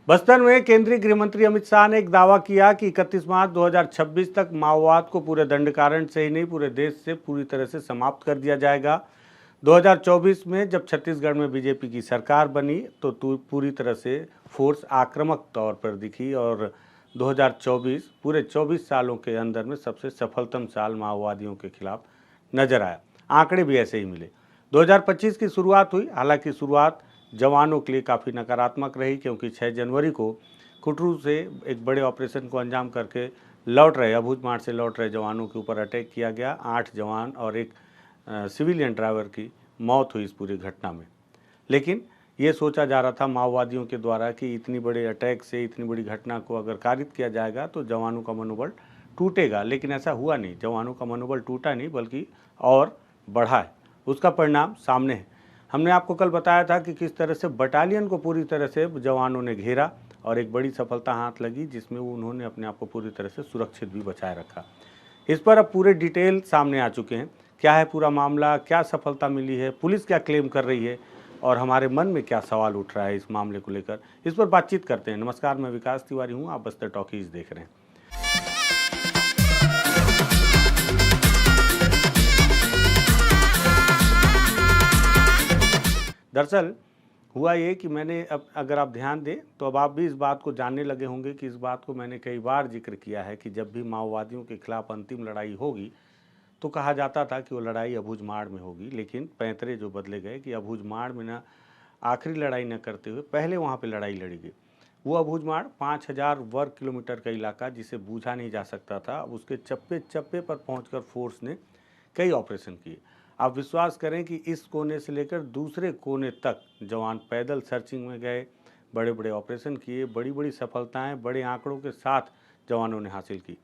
बस्तर में केंद्रीय गृह मंत्री अमित शाह ने एक दावा किया कि 31 मार्च 2026 तक माओवाद को पूरे दंडकारण से ही नहीं पूरे देश से पूरी तरह से समाप्त कर दिया जाएगा। 2024 में जब छत्तीसगढ़ में बीजेपी की सरकार बनी तो पूरी तरह से फोर्स आक्रामक तौर पर दिखी और 2024 पूरे 24 सालों के अंदर में सबसे सफलतम साल माओवादियों के खिलाफ नजर आया। आंकड़े भी ऐसे ही मिले। 2025 की शुरुआत हुई, हालांकि शुरुआत जवानों के लिए काफ़ी नकारात्मक रही, क्योंकि 6 जनवरी को कुटरू से एक बड़े ऑपरेशन को अंजाम करके अबूझमाड़ से लौट रहे जवानों के ऊपर अटैक किया गया। 8 जवान और एक सिविलियन ड्राइवर की मौत हुई इस पूरी घटना में। लेकिन ये सोचा जा रहा था माओवादियों के द्वारा कि इतनी बड़े अटैक से, इतनी बड़ी घटना को अगर कारित किया जाएगा तो जवानों का मनोबल टूटेगा, लेकिन ऐसा हुआ नहीं। जवानों का मनोबल टूटा नहीं बल्कि और बढ़ा है। उसका परिणाम सामने है। हमने आपको कल बताया था कि किस तरह से बटालियन को पूरी तरह से जवानों ने घेरा और एक बड़ी सफलता हाथ लगी, जिसमें उन्होंने अपने आप को पूरी तरह से सुरक्षित भी बचाए रखा। इस पर अब पूरे डिटेल सामने आ चुके हैं। क्या है पूरा मामला, क्या सफलता मिली है, पुलिस क्या क्लेम कर रही है और हमारे मन में क्या सवाल उठ रहा है इस मामले को लेकर, इस पर बातचीत करते हैं। नमस्कार, मैं विकास तिवारी हूँ, आप बस्तर टॉकीज देख रहे हैं। दरअसल हुआ ये कि मैंने अब अगर आप ध्यान दें तो अब आप भी इस बात को जानने लगे होंगे कि इस बात को मैंने कई बार जिक्र किया है कि जब भी माओवादियों के खिलाफ अंतिम लड़ाई होगी तो कहा जाता था कि वो लड़ाई अबूझमाड़ में होगी। लेकिन पैंतरे जो बदले गए कि अबूझमाड़ में ना आखिरी लड़ाई न करते हुए पहले वहाँ पे लड़ाई लड़ी गई। वो अबूझमाड़ 5000 वर्ग किलोमीटर का इलाका जिसे बूझा नहीं जा सकता था, उसके चप्पे चप्पे पर पहुँच फोर्स ने कई ऑपरेशन किए। आप विश्वास करें कि इस कोने से लेकर दूसरे कोने तक जवान पैदल सर्चिंग में गए, बड़े बड़े ऑपरेशन किए, बड़ी बड़ी सफलताएं बड़े आंकड़ों के साथ जवानों ने हासिल की।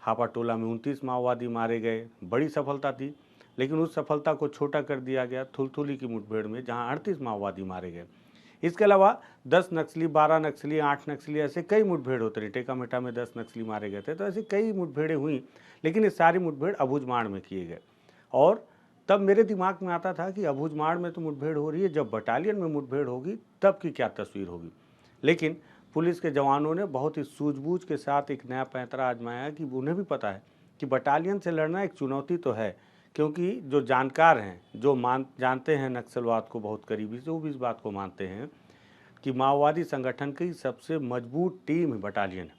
हापाटोला में 29 माओवादी मारे गए, बड़ी सफलता थी। लेकिन उस सफलता को छोटा कर दिया गया थुलथुली की मुठभेड़ में, जहां 38 माओवादी मारे गए। इसके अलावा 10 नक्सली, 12 नक्सली, 8 नक्सली, ऐसे कई मुठभेड़ होते रहे। टेकामेटा में 10 नक्सली मारे गए थे। तो ऐसी कई मुठभेड़ें हुई, लेकिन ये सारी मुठभेड़ अबूझमाड़ में किए गए। और तब मेरे दिमाग में आता था कि अबूझमाड़ में तो मुठभेड़ हो रही है, जब बटालियन में मुठभेड़ होगी तब की क्या तस्वीर होगी। लेकिन पुलिस के जवानों ने बहुत ही सूझबूझ के साथ एक नया पैंतरा आजमाया कि उन्हें भी पता है कि बटालियन से लड़ना एक चुनौती तो है, क्योंकि जो जानकार हैं, जो जानते हैं नक्सलवाद को बहुत करीबी से, वो भी इस बात को मानते हैं कि माओवादी संगठन की सबसे मजबूत टीम बटालियन है।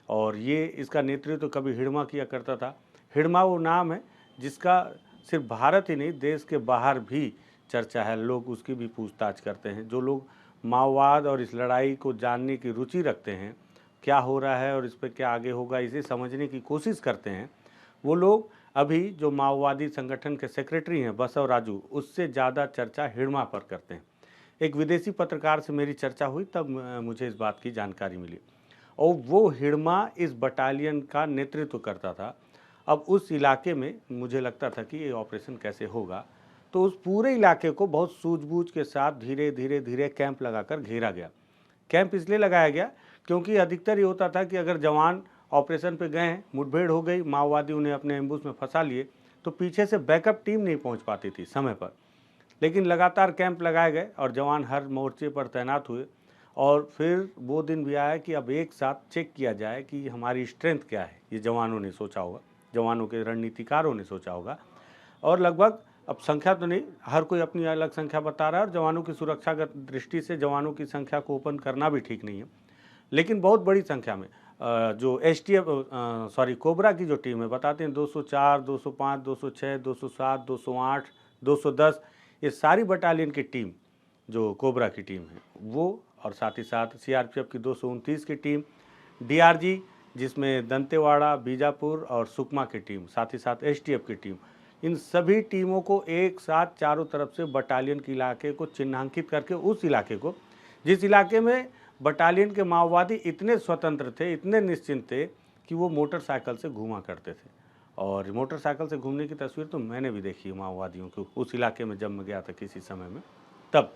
और ये इसका नेतृत्व कभी हिड़मा किया करता था। हिड़मा वो नाम है जिसका सिर्फ भारत ही नहीं, देश के बाहर भी चर्चा है। लोग उसकी भी पूछताछ करते हैं। जो लोग माओवाद और इस लड़ाई को जानने की रुचि रखते हैं, क्या हो रहा है और इस पर क्या आगे होगा, इसे समझने की कोशिश करते हैं, वो लोग अभी जो माओवादी संगठन के सेक्रेटरी हैं बसव राजू, उससे ज़्यादा चर्चा हिड़मा पर करते हैं। एक विदेशी पत्रकार से मेरी चर्चा हुई, तब मुझे इस बात की जानकारी मिली। और वो हिड़मा इस बटालियन का नेतृत्व करता था। अब उस इलाके में मुझे लगता था कि ये ऑपरेशन कैसे होगा, तो उस पूरे इलाके को बहुत सूझबूझ के साथ धीरे धीरे धीरे कैंप लगाकर घेरा गया। कैंप इसलिए लगाया गया क्योंकि अधिकतर ये होता था कि अगर जवान ऑपरेशन पे गए, मुठभेड़ हो गई, माओवादी उन्हें अपने एम्बुश में फंसा लिए, तो पीछे से बैकअप टीम नहीं पहुंच पाती थी समय पर। लेकिन लगातार कैंप लगाए गए और जवान हर मोर्चे पर तैनात हुए। और फिर वो दिन भी आया कि अब एक साथ चेक किया जाए कि हमारी स्ट्रेंथ क्या है। ये जवानों ने सोचा होगा, जवानों के रणनीतिकारों ने सोचा होगा। और लगभग, अब संख्या तो नहीं, हर कोई अपनी अलग संख्या बता रहा है, और जवानों की सुरक्षागत दृष्टि से जवानों की संख्या को ओपन करना भी ठीक नहीं है। लेकिन बहुत बड़ी संख्या में जो कोबरा की जो टीम है, बताते हैं 204, 205, 206, 207, 208, 210, ये सारी बटालियन की टीम जो कोबरा की टीम है वो, और साथ ही साथ सीआरपीएफ की 229 की टीम, डीआरजी जिसमें दंतेवाड़ा, बीजापुर और सुकमा की टीम, साथ ही साथ एसटीएफ की टीम, इन सभी टीमों को एक साथ चारों तरफ से बटालियन के इलाके को चिन्हांकित करके, उस इलाके को जिस इलाके में बटालियन के माओवादी इतने स्वतंत्र थे, इतने निश्चिंत थे कि वो मोटरसाइकिल से घूमा करते थे। और मोटरसाइकिल से घूमने की तस्वीर तो मैंने भी देखी है माओवादियों को उस इलाके में, जब मैं गया था किसी समय में। तब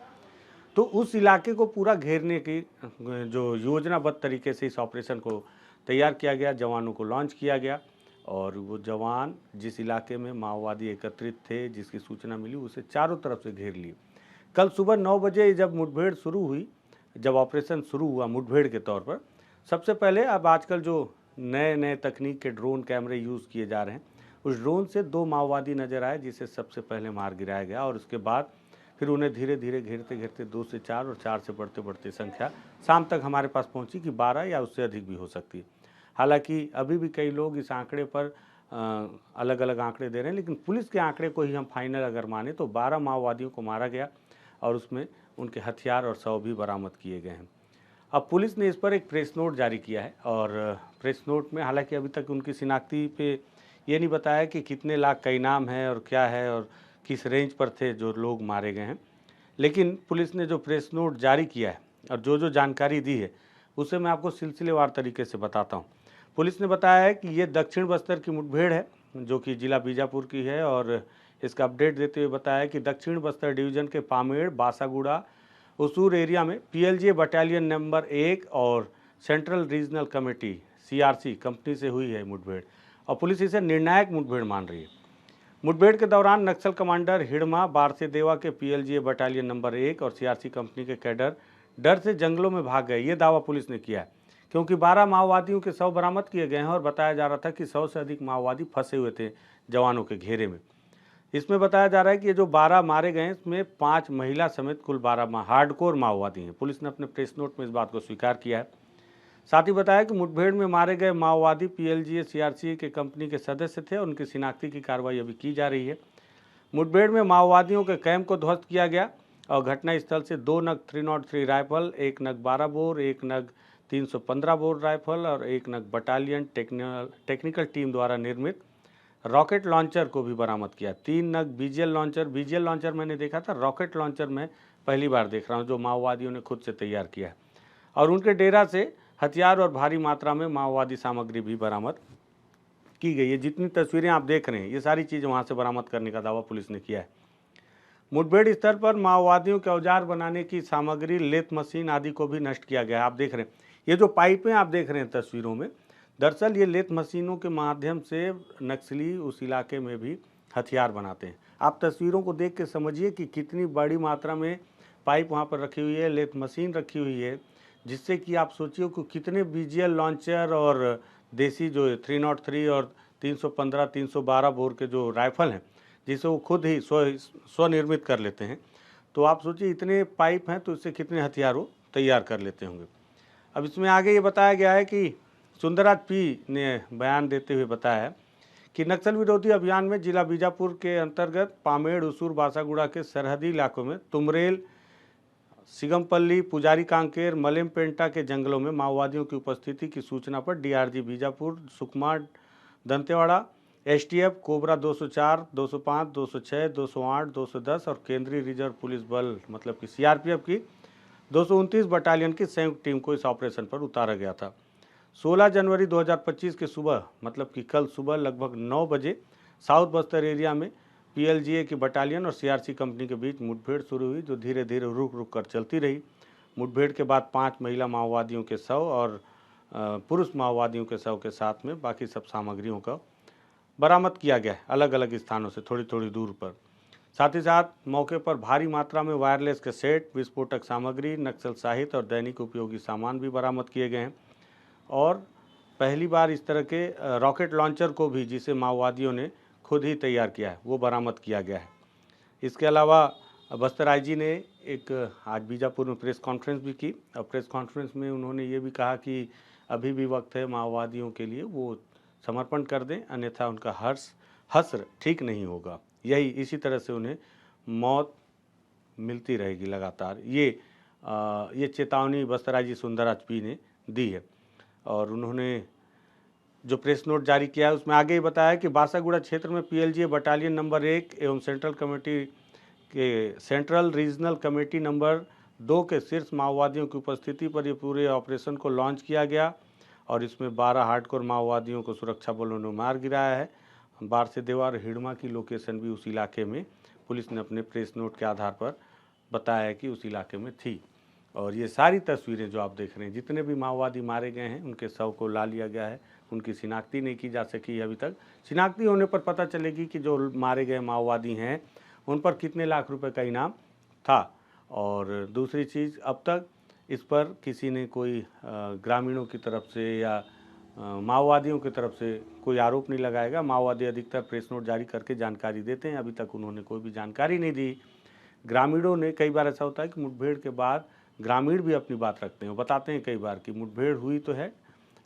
तो उस इलाके को पूरा घेरने की जो योजनाबद्ध तरीके से इस ऑपरेशन को तैयार किया गया, जवानों को लॉन्च किया गया। और वो जवान जिस इलाके में माओवादी एकत्रित थे, जिसकी सूचना मिली, उसे चारों तरफ से घेर लिए। कल सुबह 9 बजे जब मुठभेड़ शुरू हुई, जब ऑपरेशन शुरू हुआ मुठभेड़ के तौर पर, सबसे पहले अब आजकल जो नए नए तकनीक के ड्रोन कैमरे यूज़ किए जा रहे हैं, उस ड्रोन से 2 माओवादी नज़र आए जिसे सबसे पहले मार गिराया गया और उसके बाद फिर उन्हें धीरे धीरे घेरते घेरते 2 से 4 और 4 से बढ़ते बढ़ते संख्या शाम तक हमारे पास पहुंची कि 12 या उससे अधिक भी हो सकती है। हालांकि अभी भी कई लोग इस आंकड़े पर अलग अलग आंकड़े दे रहे हैं, लेकिन पुलिस के आंकड़े को ही हम फाइनल अगर माने तो 12 माओवादियों को मारा गया और उसमें उनके हथियार और शव भी बरामद किए गए हैं। अब पुलिस ने इस पर एक प्रेस नोट जारी किया है और प्रेस नोट में हालांकि अभी तक उनकी शिनाख्ती पे ये नहीं बताया कि कितने लाख का इनाम है और क्या है और किस रेंज पर थे जो लोग मारे गए हैं, लेकिन पुलिस ने जो प्रेस नोट जारी किया है और जो जानकारी दी है उसे मैं आपको सिलसिलेवार तरीके से बताता हूँ। पुलिस ने बताया है कि ये दक्षिण बस्तर की मुठभेड़ है जो कि जिला बीजापुर की है और इसका अपडेट देते हुए बताया कि दक्षिण बस्तर डिवीज़न के पामेड़, बासागुड़ा, उसूर एरिया में पीएलजीए बटालियन नंबर 1 और central regional committee CRC company से हुई है मुठभेड़ और पुलिस इसे निर्णायक मुठभेड़ मान रही है। मुठभेड़ के दौरान नक्सल कमांडर हिड़मा बारसेदेवा के पीएलजीए बटालियन नंबर 1 और सीआरसी कंपनी के कैडर डर से जंगलों में भाग गए, ये दावा पुलिस ने किया है क्योंकि 12 माओवादियों के शव बरामद किए गए हैं और बताया जा रहा था कि 100 से अधिक माओवादी फंसे हुए थे जवानों के घेरे में। इसमें बताया जा रहा है कि ये जो 12 मारे गए हैं इसमें 5 महिला समेत कुल 12 हार्डकोर माओवादी हैं। पुलिस ने अपने प्रेस नोट में इस बात को स्वीकार किया है। साथ ही बताया कि मुठभेड़ में मारे गए माओवादी पीएलजीए सीआरसी के कंपनी के सदस्य थे और उनकी शिनाख्ती की कार्रवाई अभी की जा रही है। मुठभेड़ में माओवादियों के कैंप को ध्वस्त किया गया और घटनास्थल से 2 नग 303 राइफल, 1 नग 12 बोर, 1 नग 315 बोर राइफल और 1 नग बटालियन टेक्निकल टीम द्वारा निर्मित रॉकेट लॉन्चर को भी बरामद किया। 3 नग बीजीएल लॉन्चर मैंने देखा था, रॉकेट लॉन्चर मैं पहली बार देख रहा हूँ जो माओवादियों ने खुद से तैयार किया है। और उनके डेरा से हथियार और भारी मात्रा में माओवादी सामग्री भी बरामद की गई है। जितनी तस्वीरें आप देख रहे हैं ये सारी चीज़ वहाँ से बरामद करने का दावा पुलिस ने किया है। मुठभेड़ स्तर पर माओवादियों के औजार बनाने की सामग्री, लेथ मशीन आदि को भी नष्ट किया गया है। आप देख रहे हैं ये जो पाइपें आप देख रहे हैं तस्वीरों में, दरअसल ये लेथ मशीनों के माध्यम से नक्सली उस इलाके में भी हथियार बनाते हैं। आप तस्वीरों को देख के समझिए कि कितनी बड़ी मात्रा में पाइप वहाँ पर रखी हुई है, लेथ मशीन रखी हुई है, जिससे कि आप सोचिए कि कितने बीजीएल लॉन्चर और देसी जो 303 और 315, 312 बोर के जो राइफल हैं जिसे वो खुद ही स्वनिर्मित कर लेते हैं, तो आप सोचिए इतने पाइप हैं तो इससे कितने हथियार वो तैयार कर लेते होंगे। अब इसमें आगे ये बताया गया है कि सुंदरराज पी ने बयान देते हुए बताया कि नक्सल विरोधी अभियान में जिला बीजापुर के अंतर्गत पामेड़, उसूर, बासागुड़ा के सरहदी इलाकों में तुमरेल, सिगमपल्ली, पुजारी कांकेर, मलेमपेंटा के जंगलों में माओवादियों की उपस्थिति की सूचना पर DRG Bijapur, Sukma, Dantewada, STF, cobra 204, 205, 206, 208, 210 और केंद्रीय रिजर्व पुलिस बल मतलब कि सीआरपीएफ की 229 बटालियन की संयुक्त टीम को इस ऑपरेशन पर उतारा गया था। 16 जनवरी 2025 के सुबह मतलब कि कल सुबह लगभग 9 बजे साउथ बस्तर एरिया में पीएलजीए की बटालियन और सीआरसी कंपनी के बीच मुठभेड़ शुरू हुई जो धीरे धीरे रुक कर चलती रही। मुठभेड़ के बाद 5 महिला माओवादियों के शव और पुरुष माओवादियों के शव के साथ में बाकी सब सामग्रियों का बरामद किया गया है अलग अलग स्थानों से थोड़ी थोड़ी दूर पर। साथ ही साथ मौके पर भारी मात्रा में वायरलेस के सेट, विस्फोटक सामग्री, नक्सल साहित्य और दैनिक उपयोगी सामान भी बरामद किए गए हैं और पहली बार इस तरह के रॉकेट लॉन्चर को भी जिसे माओवादियों ने खुद ही तैयार किया है वो बरामद किया गया है। इसके अलावा बस्तर आईजी ने एक आज बीजापुर में प्रेस कॉन्फ्रेंस भी की और प्रेस कॉन्फ्रेंस में उन्होंने ये भी कहा कि अभी भी वक्त है माओवादियों के लिए वो समर्पण कर दें, अन्यथा उनका हश्र ठीक नहीं होगा। यही इसी तरह से उन्हें मौत मिलती रहेगी लगातार। ये चेतावनी बस्तर आईजी सुंदरराज पी ने दी है और उन्होंने जो प्रेस नोट जारी किया है उसमें आगे ही बताया कि बासागुड़ा क्षेत्र में पीएलजीए बटालियन नंबर 1 एवं सेंट्रल रीजनल कमेटी नंबर 2 के शीर्ष माओवादियों की उपस्थिति पर ये पूरे ऑपरेशन को लॉन्च किया गया और इसमें 12 हार्डकोर माओवादियों को सुरक्षा बलों ने मार गिराया है। बारसेदेवा और हिड़मा की लोकेशन भी उस इलाके में पुलिस ने अपने प्रेस नोट के आधार पर बताया कि उस इलाके में थी। और ये सारी तस्वीरें जो आप देख रहे हैं जितने भी माओवादी मारे गए हैं उनके शव को ला लिया गया है, उनकी शिनाख्ती नहीं की जा सकी अभी तक। शिनाख्ती होने पर पता चलेगी कि जो मारे गए माओवादी हैं उन पर कितने लाख रुपए का इनाम था। और दूसरी चीज़ अब तक इस पर किसी ने कोई ग्रामीणों की तरफ से या माओवादियों की तरफ से कोई आरोप नहीं लगाएगा। माओवादी अधिकतर प्रेस नोट जारी करके जानकारी देते हैं, अभी तक उन्होंने कोई भी जानकारी नहीं दी। ग्रामीणों ने, कई बार ऐसा होता है कि मुठभेड़ के बाद ग्रामीण भी अपनी बात रखते हैं, वो बताते हैं कई बार कि मुठभेड़ हुई तो है,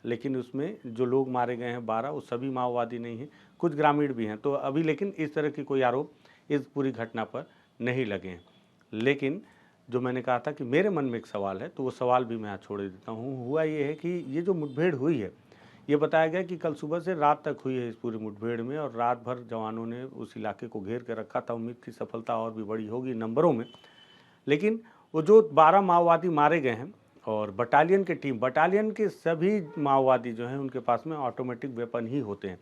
लेकिन उसमें जो लोग मारे गए हैं 12, वो सभी माओवादी नहीं हैं, कुछ ग्रामीण भी हैं। तो अभी लेकिन इस तरह की कोई आरोप इस पूरी घटना पर नहीं लगे हैं। लेकिन जो मैंने कहा था कि मेरे मन में एक सवाल है, तो वो सवाल भी मैं आज छोड़ देता हूँ। हुआ ये है कि ये जो मुठभेड़ हुई है, ये बताया गया कि कल सुबह से रात तक हुई है इस पूरी मुठभेड़ में, और रात भर जवानों ने उस इलाके को घेर के रखा था। उम्मीद थी सफलता और भी बड़ी होगी नंबरों में, लेकिन वो जो 12 माओवादी मारे गए हैं, और बटालियन की टीम, बटालियन के सभी माओवादी जो हैं उनके पास में ऑटोमेटिक वेपन ही होते हैं,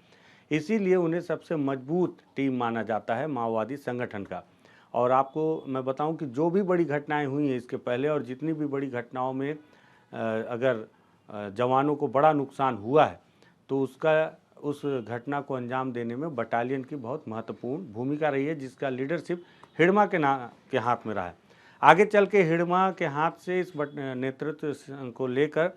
इसीलिए उन्हें सबसे मजबूत टीम माना जाता है माओवादी संगठन का। और आपको मैं बताऊं कि जो भी बड़ी घटनाएं हुई हैं इसके पहले, और जितनी भी बड़ी घटनाओं में अगर जवानों को बड़ा नुकसान हुआ है, तो उस घटना को अंजाम देने में बटालियन की बहुत महत्वपूर्ण भूमिका रही है, जिसका लीडरशिप हिड़मा के हाथ में रहा है। आगे चल के हिड़मा के हाथ से इस नेतृत्व को लेकर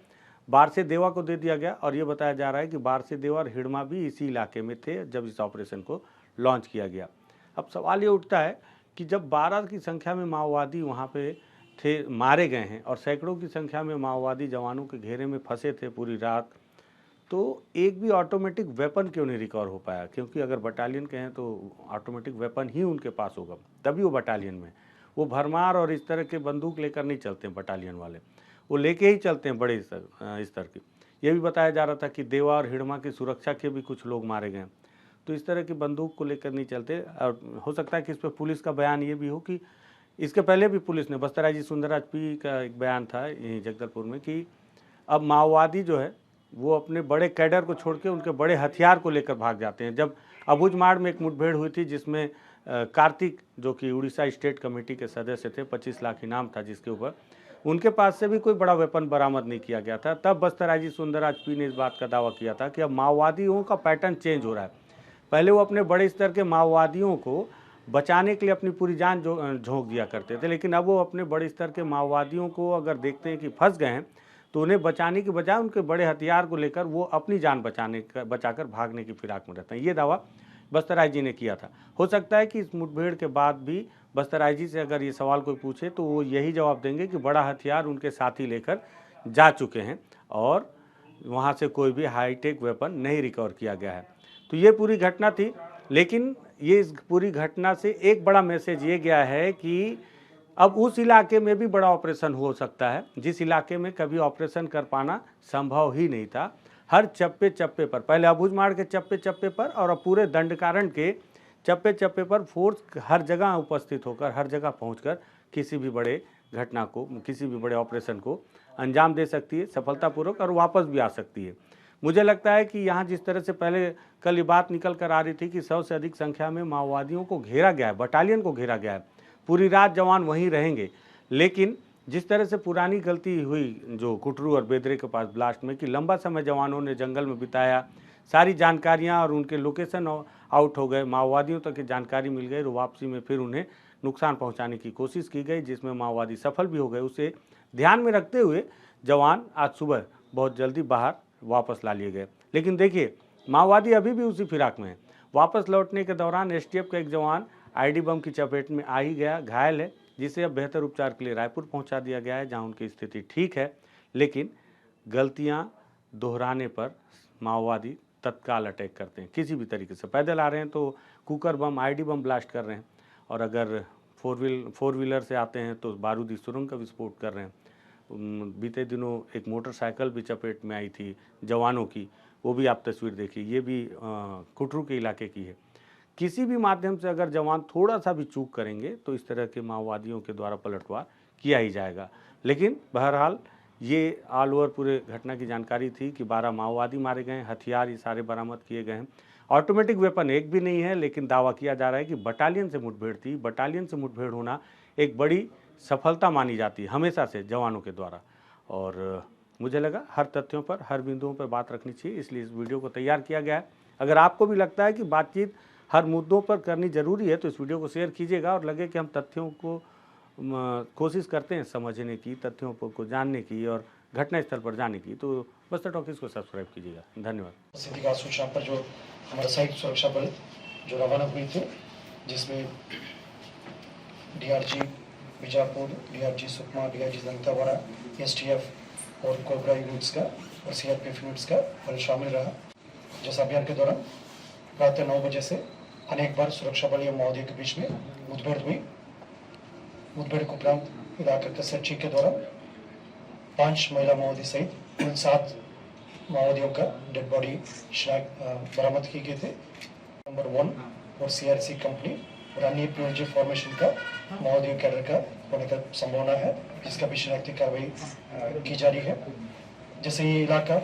बारसे देवा को दे दिया गया, और ये बताया जा रहा है कि बारसे देवा और हिड़मा भी इसी इलाके में थे जब इस ऑपरेशन को लॉन्च किया गया। अब सवाल ये उठता है कि जब 12 की संख्या में माओवादी वहाँ पे थे, मारे गए हैं, और सैकड़ों की संख्या में माओवादी जवानों के घेरे में फंसे थे पूरी रात, तो एक भी ऑटोमेटिक वेपन क्यों नहीं रिकवर हो पाया? क्योंकि अगर बटालियन के हैं तो ऑटोमेटिक वेपन ही उनके पास होगा, तभी वो बटालियन में। वो भरमार और इस तरह के बंदूक लेकर नहीं चलते हैं बटालियन वाले, वो लेके ही चलते हैं बड़े स्तर की। ये भी बताया जा रहा था कि देवा और हिड़मा की सुरक्षा के भी कुछ लोग मारे गए, तो इस तरह की बंदूक को लेकर नहीं चलते। और हो सकता है कि इस पर पुलिस का बयान ये भी हो कि इसके पहले भी पुलिस ने, बस्तराजी सुंदरराज पी का एक बयान था यहीं जगदलपुर में, कि अब माओवादी जो है वो अपने बड़े कैडर को छोड़ के उनके बड़े हथियार को लेकर भाग जाते हैं। जब अबूझमाड़ में एक मुठभेड़ हुई थी जिसमें कार्तिक, जो कि उड़ीसा स्टेट कमेटी के सदस्य थे, 25 लाख इनाम था जिसके ऊपर, उनके पास से भी कोई बड़ा वेपन बरामद नहीं किया गया था। तब बस्तराजी सुंदरराज पी ने इस बात का दावा किया था कि अब माओवादियों का पैटर्न चेंज हो रहा है। पहले वो अपने बड़े स्तर के माओवादियों को बचाने के लिए अपनी पूरी जान झोंक दिया करते थे, लेकिन अब वो अपने बड़े स्तर के माओवादियों को अगर देखते हैं कि फंस गए हैं, तो उन्हें बचाने की बजाय उनके बड़े हथियार को लेकर वो अपनी जान बचाकर भागने की फिराक में रहते हैं। ये दावा बस्तराज जी ने किया था। हो सकता है कि इस मुठभेड़ के बाद भी बस्तराज जी से अगर ये सवाल कोई पूछे तो वो यही जवाब देंगे कि बड़ा हथियार उनके साथी लेकर जा चुके हैं और वहाँ से कोई भी हाईटेक वेपन नहीं रिकवर किया गया है। तो ये पूरी घटना थी, लेकिन ये इस पूरी घटना से एक बड़ा मैसेज ये गया है कि अब उस इलाके में भी बड़ा ऑपरेशन हो सकता है, जिस इलाके में कभी ऑपरेशन कर पाना संभव ही नहीं था। हर चप्पे चप्पे पर, पहले अबूझमाड़ के चप्पे चप्पे पर और अब पूरे दंडकारण्य के चप्पे चप्पे पर फोर्स हर जगह उपस्थित होकर, हर जगह पहुंचकर किसी भी बड़े घटना को, किसी भी बड़े ऑपरेशन को अंजाम दे सकती है सफलतापूर्वक, और वापस भी आ सकती है। मुझे लगता है कि यहाँ जिस तरह से पहले कल ये बात निकल कर आ रही थी कि 100 से अधिक संख्या में माओवादियों को घेरा गया है, बटालियन को घेरा गया है, पूरी रात जवान वहीं रहेंगे, लेकिन जिस तरह से पुरानी गलती हुई जो कुटरू और बेदरे के पास ब्लास्ट में, कि लंबा समय जवानों ने जंगल में बिताया, सारी जानकारियां और उनके लोकेशन आउट हो गए, माओवादियों तक की जानकारी मिल गई, तो वापसी में फिर उन्हें नुकसान पहुंचाने की कोशिश की गई, जिसमें माओवादी सफल भी हो गए। उसे ध्यान में रखते हुए जवान आज सुबह बहुत जल्दी बाहर वापस ला लिए गए। लेकिन देखिए, माओवादी अभी भी उसी फिराक में है। वापस लौटने के दौरान एसटीएफ का एक जवान आईडी बम की चपेट में आ ही गया, घायल है, जिसे अब बेहतर उपचार के लिए रायपुर पहुंचा दिया गया है, जहां उनकी स्थिति ठीक है। लेकिन गलतियां दोहराने पर माओवादी तत्काल अटैक करते हैं, किसी भी तरीके से। पैदल आ रहे हैं तो cooker bomb, ID bomb blast कर रहे हैं, और अगर फोर व्हीलर से आते हैं तो बारूदी सुरंग का विस्फोट कर रहे हैं। बीते दिनों एक मोटरसाइकिल भी चपेट में आई थी जवानों की, वो भी आप तस्वीर देखिए, ये भी कुटरू के इलाके की है। किसी भी माध्यम से अगर जवान थोड़ा सा भी चूक करेंगे तो इस तरह के माओवादियों के द्वारा पलटवार किया ही जाएगा। लेकिन बहरहाल ये ऑल ओवर पूरे घटना की जानकारी थी कि 12 माओवादी मारे गए, हथियार ये सारे बरामद किए गए हैं, ऑटोमेटिक वेपन एक भी नहीं है, लेकिन दावा किया जा रहा है कि बटालियन से मुठभेड़ थी। बटालियन से मुठभेड़ होना एक बड़ी सफलता मानी जाती है हमेशा से जवानों के द्वारा, और मुझे लगा हर तथ्यों पर, हर बिंदुओं पर बात रखनी चाहिए, इसलिए इस वीडियो को तैयार किया गया है। अगर आपको भी लगता है कि बातचीत हर मुद्दों पर करनी जरूरी है तो इस वीडियो को शेयर कीजिएगा, और लगे कि हम तथ्यों को कोशिश करते हैं समझने की, तथ्यों को जानने की और घटनास्थल पर जाने की। तो बस्तर टॉकीज को सब्सक्राइब कीजिएगा। धन्यवाद। सीधी सूचना पर जो हमारा साइड सुरक्षा बल जो रवाना हुए थे, जिसमें DRG Bijapur, DRG Sukma, DRG Dantewada, STF और कोबरा यूनिट्स का और सीआरपीएफ यूनिट्स का बल शामिल रहा। जिस अभियान के दौरान प्रातः 9 बजे से अनेक बार सुरक्षा बल या माओवादियों के बीच में मुठभेड़ हुई। मुठभेड़ को उपरांत इलाके के सर्चिंग के दौरान 5 महिला माओवादी सहित कुल 7 माओवादियों का डेड बॉडी बरामद की गए थे। नंबर 1 और सीआरसी कंपनी और अन्य पीएलजी फॉर्मेशन का माओवादियों कैडर का होने का संभावना है, जिसका भी शनाख्ती कार्रवाई की जा रही है। जैसे ये इलाका